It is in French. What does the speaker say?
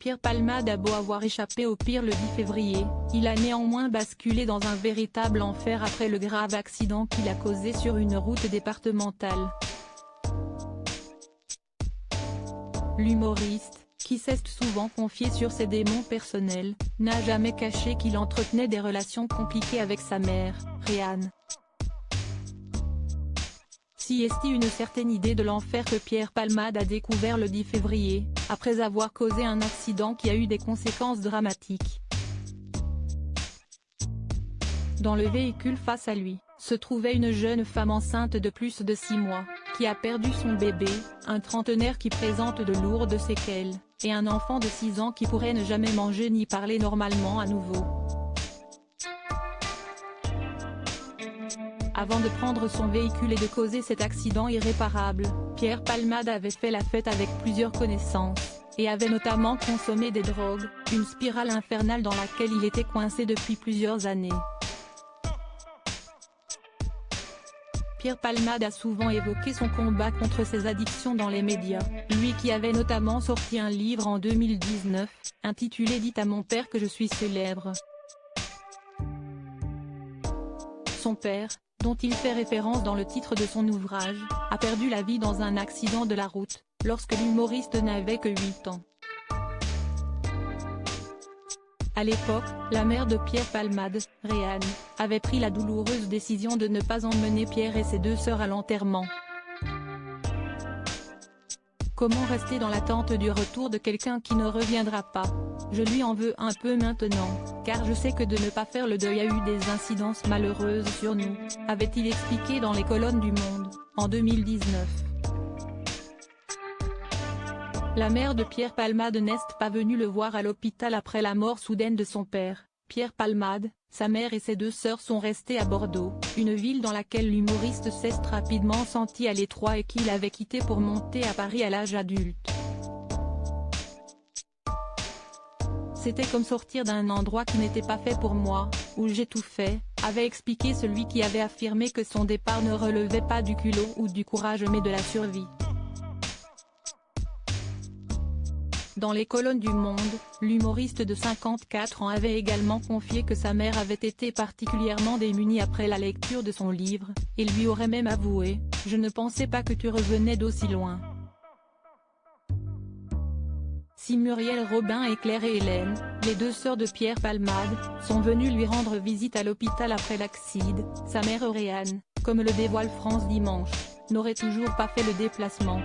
Pierre Palmade a beau avoir échappé au pire le 10 février, il a néanmoins basculé dans un véritable enfer après le grave accident qu'il a causé sur une route départementale. L'humoriste, qui s'est souvent confié sur ses démons personnels, n'a jamais caché qu'il entretenait des relations compliquées avec sa mère, Réanne. Si est une certaine idée de l'enfer que Pierre Palmade a découvert le 10 février, après avoir causé un accident qui a eu des conséquences dramatiques. Dans le véhicule face à lui, se trouvait une jeune femme enceinte de plus de 6 mois, qui a perdu son bébé, un trentenaire qui présente de lourdes séquelles, et un enfant de 6 ans qui pourrait ne jamais manger ni parler normalement à nouveau. Avant de prendre son véhicule et de causer cet accident irréparable, Pierre Palmade avait fait la fête avec plusieurs connaissances, et avait notamment consommé des drogues, une spirale infernale dans laquelle il était coincé depuis plusieurs années. Pierre Palmade a souvent évoqué son combat contre ses addictions dans les médias, lui qui avait notamment sorti un livre en 2019, intitulé « Dites à mon père que je suis célèbre ». Son père, dont il fait référence dans le titre de son ouvrage, a perdu la vie dans un accident de la route, lorsque l'humoriste n'avait que 8 ans. À l'époque, la mère de Pierre Palmade, Réanne, avait pris la douloureuse décision de ne pas emmener Pierre et ses 2 sœurs à l'enterrement. Comment rester dans l'attente du retour de quelqu'un qui ne reviendra pas? Je lui en veux un peu maintenant, car je sais que de ne pas faire le deuil a eu des incidences malheureuses sur nous, avait-il expliqué dans les colonnes du Monde, en 2019. La mère de Pierre Palmade n'est pas venue le voir à l'hôpital après la mort soudaine de son père, Pierre Palmade. Sa mère et ses 2 sœurs sont restées à Bordeaux, une ville dans laquelle l'humoriste s'est rapidement senti à l'étroit et qu'il avait quitté pour monter à Paris à l'âge adulte. C'était comme sortir d'un endroit qui n'était pas fait pour moi, où j'ai tout fait, avait expliqué celui qui avait affirmé que son départ ne relevait pas du culot ou du courage mais de la survie. Dans les colonnes du Monde, l'humoriste de 54 ans avait également confié que sa mère avait été particulièrement démunie après la lecture de son livre, et lui aurait même avoué « Je ne pensais pas que tu revenais d'aussi loin ». Si Muriel Robin et Claire et Hélène, les 2 sœurs de Pierre Palmade, sont venues lui rendre visite à l'hôpital après l'accident, sa mère Réanne, comme le dévoile France Dimanche, n'aurait toujours pas fait le déplacement.